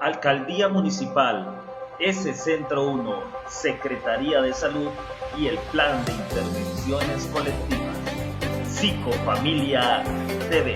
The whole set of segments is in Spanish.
Alcaldía Municipal, S-Centro 1, Secretaría de Salud y el Plan de Intervenciones Colectivas. Psicofamilia TV.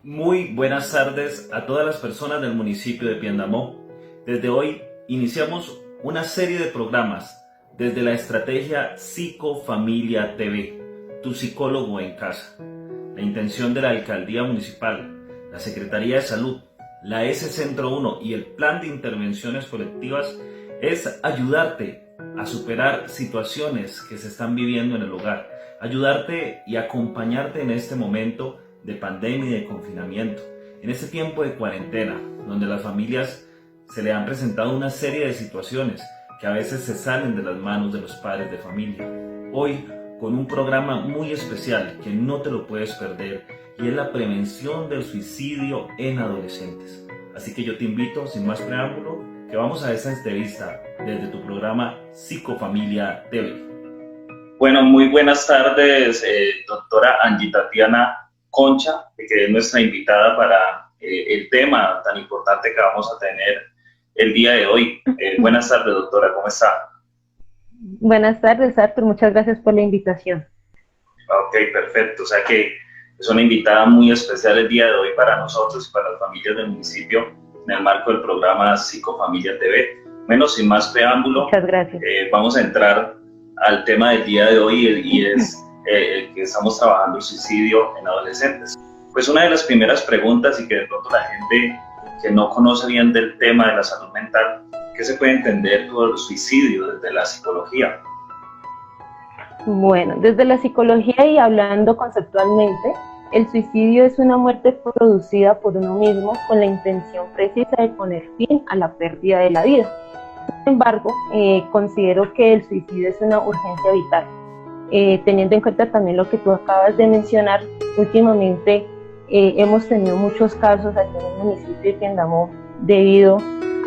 Muy buenas tardes a todas las personas del municipio de Piendamó. Desde hoy iniciamos una serie de programas desde la estrategia Psicofamilia TV, tu psicólogo en casa. La intención de la Alcaldía Municipal, la Secretaría de Salud, la S-Centro 1 y el Plan de Intervenciones Colectivas es ayudarte a superar situaciones que se están viviendo en el hogar, ayudarte y acompañarte en este momento de pandemia y de confinamiento, en este tiempo de cuarentena, donde las familias se le han presentado una serie de situaciones que a veces se salen de las manos de los padres de familia. Hoy, con un programa muy especial que no te lo puedes perder, y es la prevención del suicidio en adolescentes. Así que yo te invito, sin más preámbulo, que vamos a esta entrevista desde tu programa Psicofamilia TV. Bueno, muy buenas tardes, doctora Angie Tatiana Concha, que es nuestra invitada para el tema tan importante que vamos a tener el día de hoy. Buenas tardes, doctora, ¿cómo está? Buenas tardes, Artur, muchas gracias por la invitación. Ok, perfecto, o sea que es una invitada muy especial el día de hoy para nosotros y para las familias del municipio en el marco del programa Psicofamilia TV. Bueno, sin más preámbulo, muchas gracias. Vamos a entrar al tema del día de hoy y es que estamos trabajando el suicidio en adolescentes. Pues una de las primeras preguntas, y que de pronto la gente que no conoce bien del tema de la salud mental, ¿qué se puede entender por el suicidio desde la psicología? Bueno, desde la psicología y hablando conceptualmente, el suicidio es una muerte producida por uno mismo con la intención precisa de poner fin a la pérdida de la vida. Sin embargo, considero que el suicidio es una urgencia vital. Teniendo en cuenta también lo que tú acabas de mencionar, últimamente hemos tenido muchos casos aquí en el municipio de Piendamó debido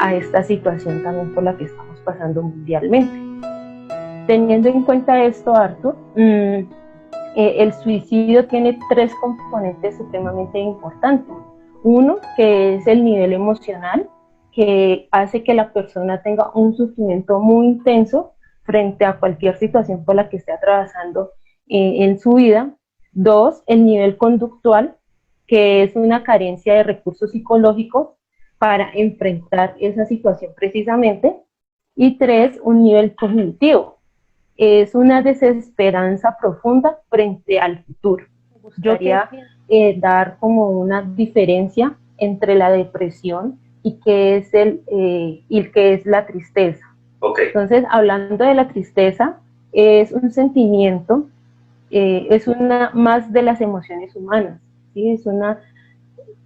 a esta situación también por la que estamos pasando mundialmente. Teniendo en cuenta esto, Artur, el suicidio tiene tres componentes supremamente importantes. Uno, que es el nivel emocional, que hace que la persona tenga un sufrimiento muy intenso frente a cualquier situación por la que esté atravesando en su vida. Dos, el nivel conductual, que es una carencia de recursos psicológicos para enfrentar esa situación precisamente. Y tres, un nivel cognitivo, es una desesperanza profunda frente al futuro. Me gustaría dar como una diferencia entre la depresión y qué es la tristeza. Okay. Entonces, hablando de la tristeza, es un sentimiento, es una más de las emociones humanas, ¿sí?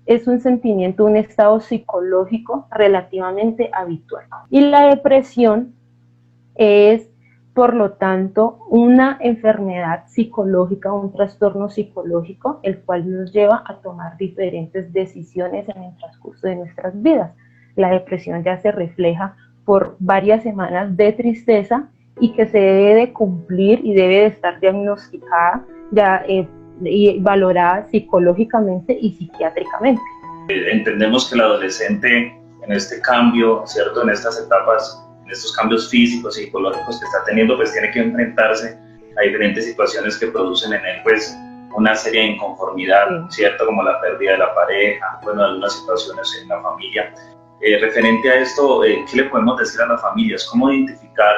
Es un sentimiento, un estado psicológico relativamente habitual. Y la depresión es, por lo tanto, una enfermedad psicológica, un trastorno psicológico, el cual nos lleva a tomar diferentes decisiones en el transcurso de nuestras vidas. La depresión ya se refleja por varias semanas de tristeza y que se debe de cumplir y debe de estar diagnosticada y valorada psicológicamente y psiquiátricamente. Entendemos que el adolescente en este cambio, ¿cierto? En estas etapas, en estos cambios físicos y psicológicos que está teniendo, pues tiene que enfrentarse a diferentes situaciones que producen en él, pues, una serie de inconformidad, ¿cierto? Como la pérdida de la pareja, bueno, algunas situaciones en la familia. Referente a esto, ¿qué le podemos decir a las familias? ¿Cómo identificar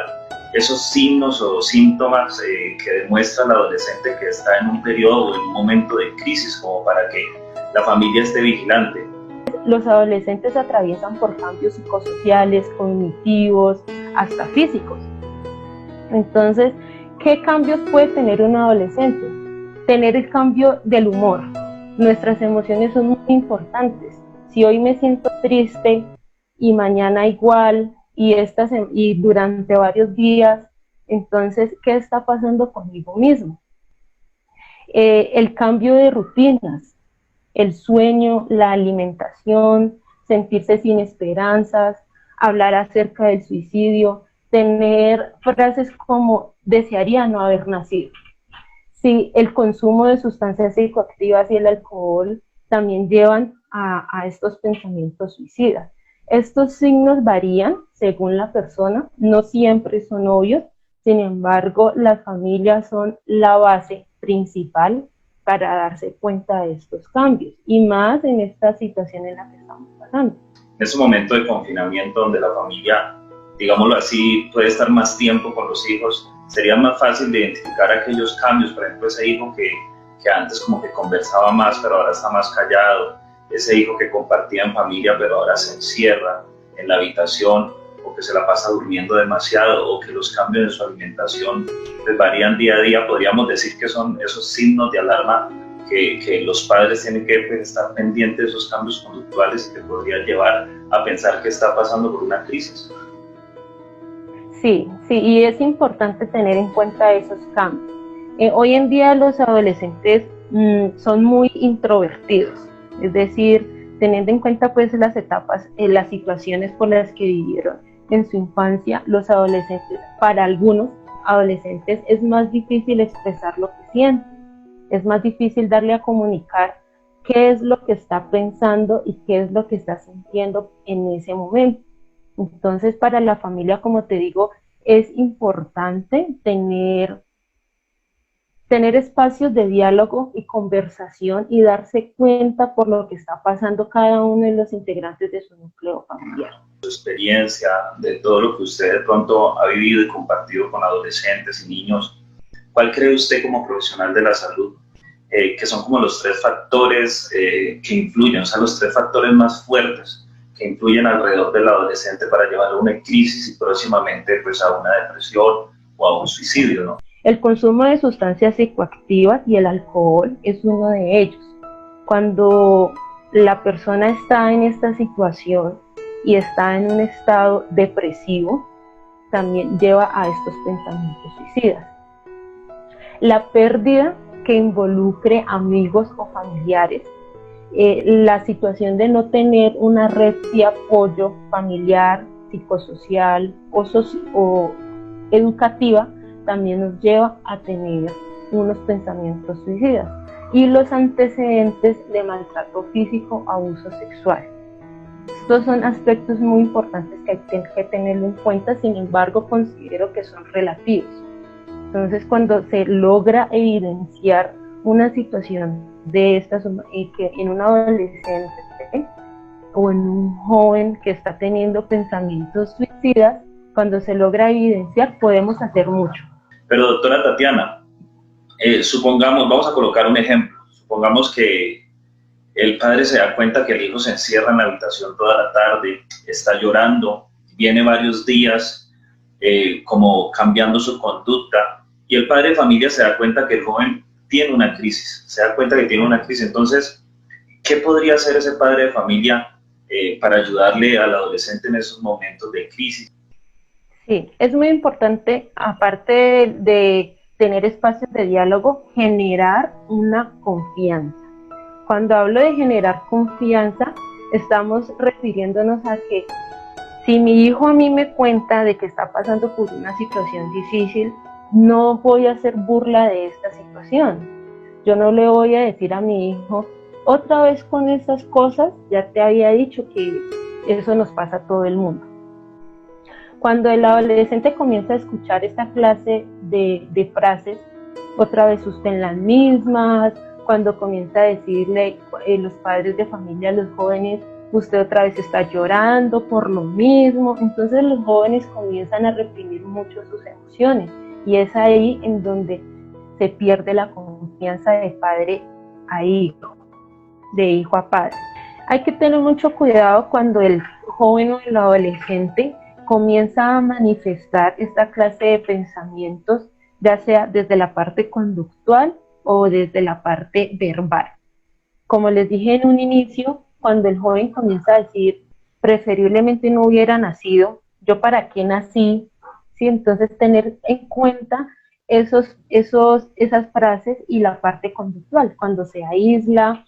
esos signos o síntomas que demuestra el adolescente que está en un periodo o en un momento de crisis, como para que la familia esté vigilante? Los adolescentes atraviesan por cambios psicosociales, cognitivos, hasta físicos. Entonces, ¿qué cambios puede tener un adolescente? Tener el cambio del humor. Nuestras emociones son muy importantes. Si hoy me siento triste y mañana igual y durante varios días, entonces, ¿qué está pasando conmigo mismo? El cambio de rutinas, el sueño, la alimentación, sentirse sin esperanzas, hablar acerca del suicidio, tener frases como desearía no haber nacido. Sí, el consumo de sustancias psicoactivas y el alcohol también llevan a estos pensamientos suicidas. Estos signos varían según la persona, no siempre son obvios, sin embargo, las familias son la base principal para darse cuenta de estos cambios, y más en esta situación en la que estamos pasando. En ese momento de confinamiento donde la familia, digámoslo así, puede estar más tiempo con los hijos, sería más fácil de identificar aquellos cambios, por ejemplo, ese hijo que antes como que conversaba más, pero ahora está más callado, ese hijo que compartía en familia, pero ahora se encierra en la habitación, o que se la pasa durmiendo demasiado, o que los cambios en su alimentación pues, varían día a día. Podríamos decir que son esos signos de alarma que los padres tienen que pues, estar pendientes de esos cambios conductuales y que podrían llevar a pensar que está pasando por una crisis. Sí, y es importante tener en cuenta esos cambios. Hoy en día los adolescentes son muy introvertidos, es decir, teniendo en cuenta pues las etapas, las situaciones por las que vivieron en su infancia, los adolescentes, para algunos adolescentes es más difícil expresar lo que sienten, es más difícil darle a comunicar qué es lo que está pensando y qué es lo que está sintiendo en ese momento. Entonces, para la familia, como te digo, es importante tener espacios de diálogo y conversación y darse cuenta por lo que está pasando cada uno de los integrantes de su núcleo familiar. Su experiencia, de todo lo que usted de pronto ha vivido y compartido con adolescentes y niños, ¿cuál cree usted como profesional de la salud que son como los tres factores que influyen, o sea, los tres factores más fuertes que influyen alrededor del adolescente para llevar a una crisis y próximamente pues a una depresión o a un suicidio, ¿no? El consumo de sustancias psicoactivas y el alcohol es uno de ellos. Cuando la persona está en esta situación y está en un estado depresivo, también lleva a estos pensamientos suicidas. La pérdida que involucre amigos o familiares, la situación de no tener una red de apoyo familiar, psicosocial o educativa, también nos lleva a tener unos pensamientos suicidas. Y los antecedentes de maltrato físico, abuso sexual. Estos son aspectos muy importantes que hay que tenerlo en cuenta, sin embargo considero que son relativos. Entonces, cuando se logra evidenciar una situación de estas y que en un adolescente o en un joven que está teniendo pensamientos suicidas, cuando se logra evidenciar podemos hacer mucho. Pero doctora Tatiana, supongamos, vamos a colocar un ejemplo, supongamos que el padre se da cuenta que el hijo se encierra en la habitación toda la tarde, está llorando, viene varios días como cambiando su conducta, y el padre de familia se da cuenta que el joven tiene una crisis, se da cuenta que tiene una crisis. Entonces, ¿qué podría hacer ese padre de familia para ayudarle al adolescente en esos momentos de crisis? Sí, es muy importante, aparte de tener espacios de diálogo, generar una confianza. Cuando hablo de generar confianza, estamos refiriéndonos a que si mi hijo a mí me cuenta de que está pasando por una situación difícil, no voy a hacer burla de esta situación. Yo no le voy a decir a mi hijo, otra vez con esas cosas, ya te había dicho que eso nos pasa a todo el mundo. Cuando el adolescente comienza a escuchar esta clase de frases, otra vez usted en las mismas, cuando comienza a decirle los padres de familia a los jóvenes, usted otra vez está llorando por lo mismo, entonces los jóvenes comienzan a reprimir mucho sus emociones y es ahí en donde se pierde la confianza de padre a hijo, de hijo a padre. Hay que tener mucho cuidado cuando el joven o el adolescente comienza a manifestar esta clase de pensamientos, ya sea desde la parte conductual o desde la parte verbal. Como les dije en un inicio, cuando el joven comienza a decir, preferiblemente no hubiera nacido, yo para qué nací, ¿sí? Entonces tener en cuenta esas frases y la parte conductual, cuando se aísla,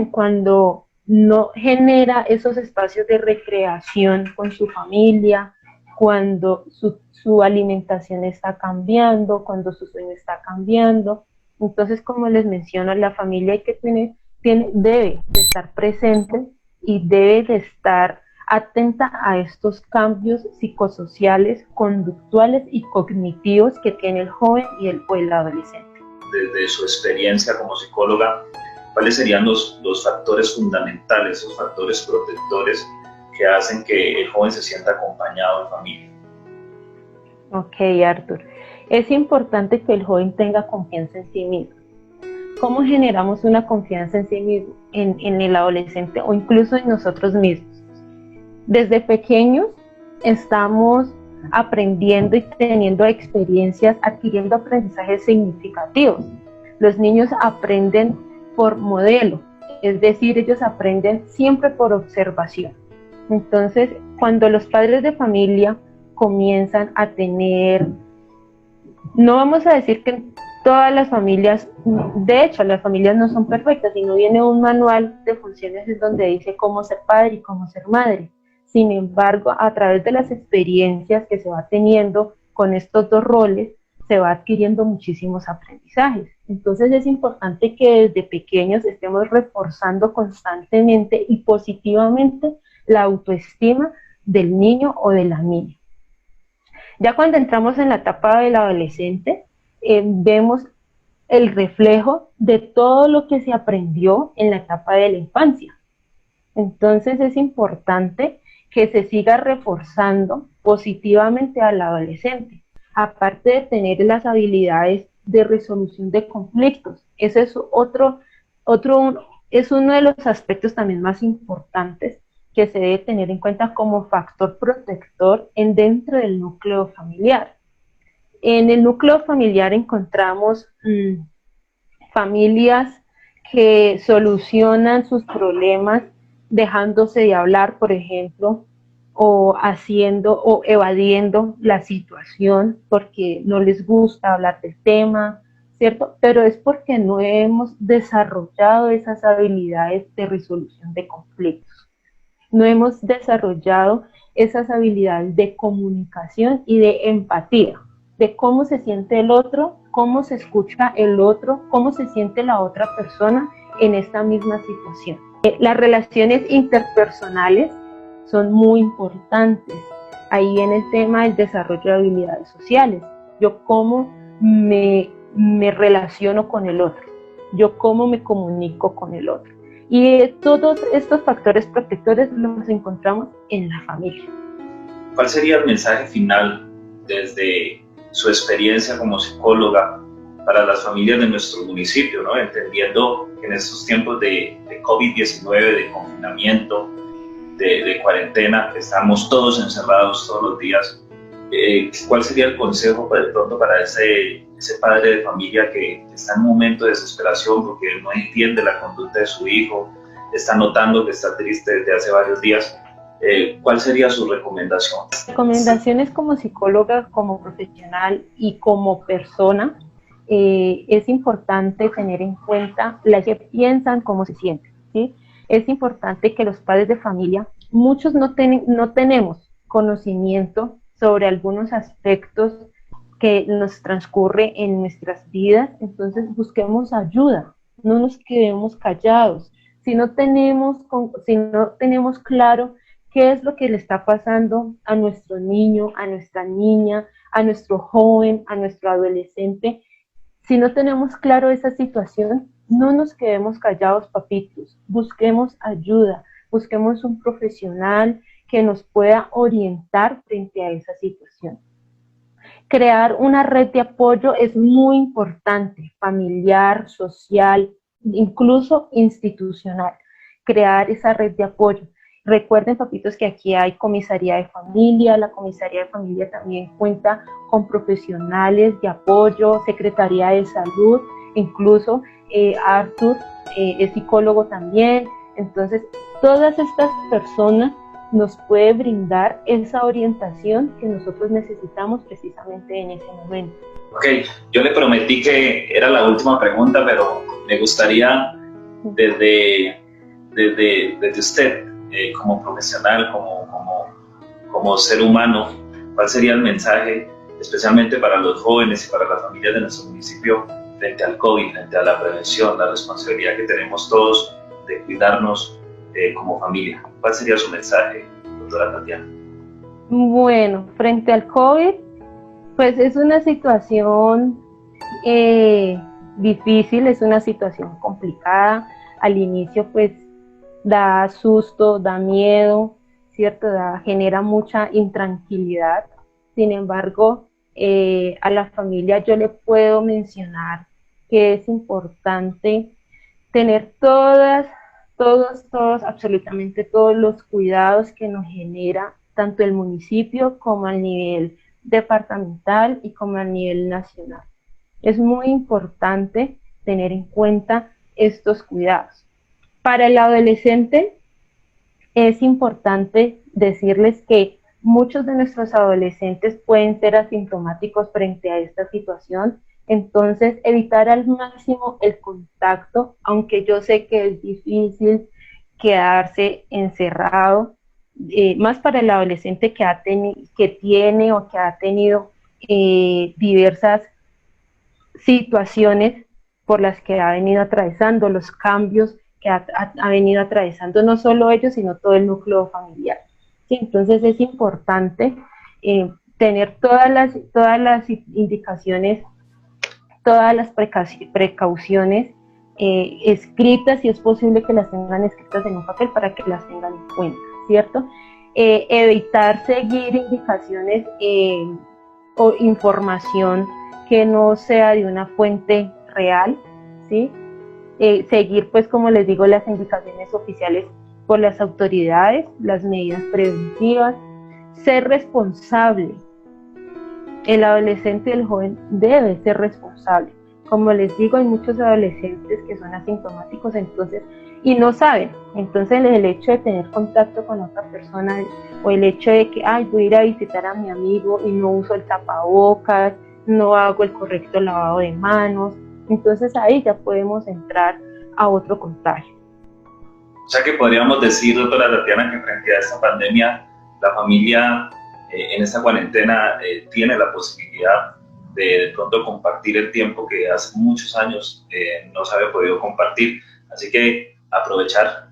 cuando no genera esos espacios de recreación con su familia, cuando su alimentación está cambiando, cuando su sueño está cambiando. Entonces, como les menciono, la familia hay que debe de estar presente y debe de estar atenta a estos cambios psicosociales, conductuales y cognitivos que tiene el joven o el adolescente. Desde su experiencia como psicóloga, ¿cuáles serían los factores fundamentales, los factores protectores que hacen que el joven se sienta acompañado en familia? Ok, Arthur. Es importante que el joven tenga confianza en sí mismo. ¿Cómo generamos una confianza en sí mismo, en el adolescente o incluso en nosotros mismos? Desde pequeños estamos aprendiendo y teniendo experiencias, adquiriendo aprendizajes significativos. Los niños aprenden por modelo, es decir, ellos aprenden siempre por observación. Entonces, cuando los padres de familia comienzan a tener, no vamos a decir que todas las familias, de hecho las familias no son perfectas, sino viene un manual de funciones en donde dice cómo ser padre y cómo ser madre. Sin embargo, a través de las experiencias que se va teniendo con estos dos roles, se va adquiriendo muchísimos aprendizajes. Entonces es importante que desde pequeños estemos reforzando constantemente y positivamente la autoestima del niño o de la niña. Ya cuando entramos en la etapa del adolescente, vemos el reflejo de todo lo que se aprendió en la etapa de la infancia. Entonces es importante que se siga reforzando positivamente al adolescente, aparte de tener las habilidades de resolución de conflictos. Ese es es uno de los aspectos también más importantes que se debe tener en cuenta como factor protector dentro del núcleo familiar. En el núcleo familiar encontramos familias que solucionan sus problemas dejándose de hablar, por ejemplo, o evadiendo la situación porque no les gusta hablar del tema, ¿cierto? Pero es porque no hemos desarrollado esas habilidades de resolución de conflictos. No hemos desarrollado esas habilidades de comunicación y de empatía, de cómo se siente el otro, cómo se escucha el otro, cómo se siente la otra persona en esta misma situación. Las relaciones interpersonales son muy importantes. Ahí viene el tema del desarrollo de habilidades sociales. Yo cómo me relaciono con el otro, yo cómo me comunico con el otro. Y todos estos factores protectores los encontramos en la familia. ¿Cuál sería el mensaje final desde su experiencia como psicóloga para las familias de nuestro municipio, ¿no? Entendiendo que en estos tiempos de COVID-19, de confinamiento, de cuarentena, que estamos todos encerrados todos los días, ¿cuál sería el consejo de pronto para ese padre de familia que está en un momento de desesperación porque no entiende la conducta de su hijo, está notando que está triste desde hace varios días? ¿Cuál sería su recomendación? Recomendaciones como psicóloga, como profesional y como persona, es importante tener en cuenta las que piensan, cómo se sienten, ¿sí? Es importante que los padres de familia, muchos no tenemos conocimiento sobre algunos aspectos que nos transcurre en nuestras vidas, entonces busquemos ayuda, no nos quedemos callados. Si no tenemos claro qué es lo que le está pasando a nuestro niño, a nuestra niña, a nuestro joven, a nuestro adolescente, si no tenemos claro esa situación, no nos quedemos callados, papitos, busquemos ayuda, busquemos un profesional que nos pueda orientar frente a esa situación. Crear una red de apoyo es muy importante, familiar, social, incluso institucional. Crear esa red de apoyo. Recuerden, papitos, que aquí hay comisaría de familia, la comisaría de familia también cuenta con profesionales de apoyo, secretaría de salud, incluso Arthur es psicólogo también. Entonces, todas estas personas nos pueden brindar esa orientación que nosotros necesitamos precisamente en ese momento. Ok, yo le prometí que era la última pregunta, pero me gustaría desde usted, como profesional, como ser humano, ¿cuál sería el mensaje, especialmente para los jóvenes y para las familias de nuestro municipio, frente al COVID, frente a la prevención, la responsabilidad que tenemos todos de cuidarnos como familia. ¿Cuál sería su mensaje, doctora Tatiana? Bueno, frente al COVID, pues es una situación difícil, es una situación complicada. Al inicio pues da susto, da miedo, ¿cierto? Genera mucha intranquilidad. Sin embargo, a la familia yo le puedo mencionar que es importante tener absolutamente todos los cuidados que nos genera tanto el municipio como al nivel departamental y como a nivel nacional. Es muy importante tener en cuenta estos cuidados. Para el adolescente es importante decirles que muchos de nuestros adolescentes pueden ser asintomáticos frente a esta situación, entonces evitar al máximo el contacto, aunque yo sé que es difícil quedarse encerrado, más para el adolescente que tiene o que ha tenido diversas situaciones por las que ha venido atravesando, los cambios que ha venido atravesando no solo ellos, sino todo el núcleo familiar. ¿Sí? Entonces es importante tener todas las indicaciones, todas las precauciones escritas, si es posible que las tengan escritas en un papel para que las tengan en cuenta, ¿cierto? Evitar seguir indicaciones o información que no sea de una fuente real, ¿sí? Seguir, pues como les digo, las indicaciones oficiales por las autoridades, las medidas preventivas, ser responsable. El adolescente y el joven debe ser responsable. Como les digo, hay muchos adolescentes que son asintomáticos y no saben. Entonces el hecho de tener contacto con otra persona o el hecho de que voy a ir a visitar a mi amigo y no uso el tapabocas, no hago el correcto lavado de manos, entonces ahí ya podemos entrar a otro contagio. O sea que podríamos decir, doctora Tatiana, que frente a esta pandemia, la familia en esta cuarentena tiene la posibilidad de pronto compartir el tiempo que hace muchos años no se había podido compartir. Así que aprovechar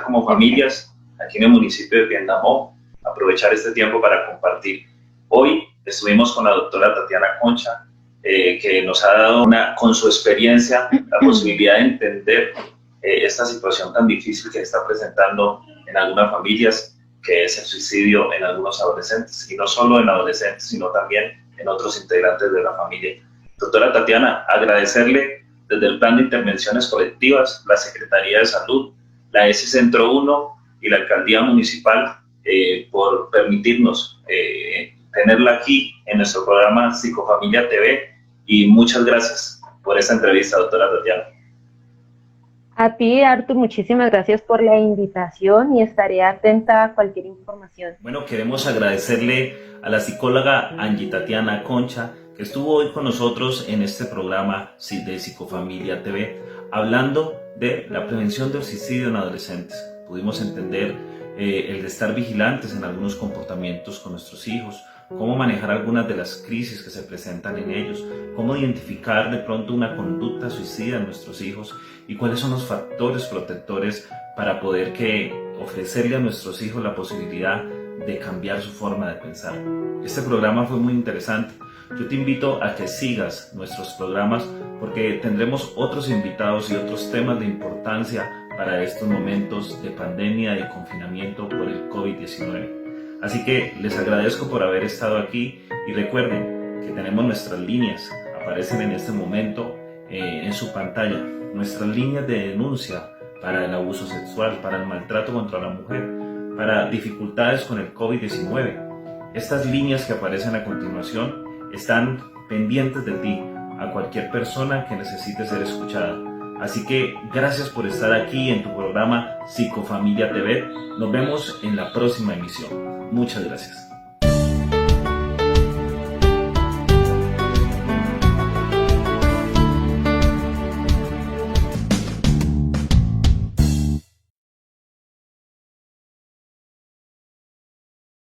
como familias aquí en el municipio de Piendamó, aprovechar este tiempo para compartir. Hoy estuvimos con la doctora Tatiana Concha, que nos ha dado con su experiencia la posibilidad de entender esta situación tan difícil que está presentando en algunas familias, que es el suicidio en algunos adolescentes, y no solo en adolescentes, sino también en otros integrantes de la familia. Doctora Tatiana, agradecerle desde el Plan de Intervenciones Colectivas, la Secretaría de Salud, la ESI Centro 1 y la Alcaldía Municipal por permitirnos tenerla aquí en nuestro programa Psicofamilia TV, y muchas gracias por esta entrevista, doctora Tatiana. A ti, Artur, muchísimas gracias por la invitación y estaré atenta a cualquier información. Bueno, queremos agradecerle a la psicóloga Angie Tatiana Concha, que estuvo hoy con nosotros en este programa de Psicofamilia TV, hablando de la prevención del suicidio en adolescentes. Pudimos entender el de estar vigilantes en algunos comportamientos con nuestros hijos, cómo manejar algunas de las crisis que se presentan en ellos, cómo identificar de pronto una conducta suicida en nuestros hijos y cuáles son los factores protectores para poder ofrecerle a nuestros hijos la posibilidad de cambiar su forma de pensar. Este programa fue muy interesante. Yo te invito a que sigas nuestros programas porque tendremos otros invitados y otros temas de importancia para estos momentos de pandemia y confinamiento por el COVID-19. Así que les agradezco por haber estado aquí y recuerden que tenemos nuestras líneas, aparecen en este momento en su pantalla, nuestras líneas de denuncia para el abuso sexual, para el maltrato contra la mujer, para dificultades con el COVID-19. Estas líneas que aparecen a continuación están pendientes de ti, a cualquier persona que necesite ser escuchada. Así que gracias por estar aquí en tu programa Psicofamilia TV. Nos vemos en la próxima emisión. Muchas gracias.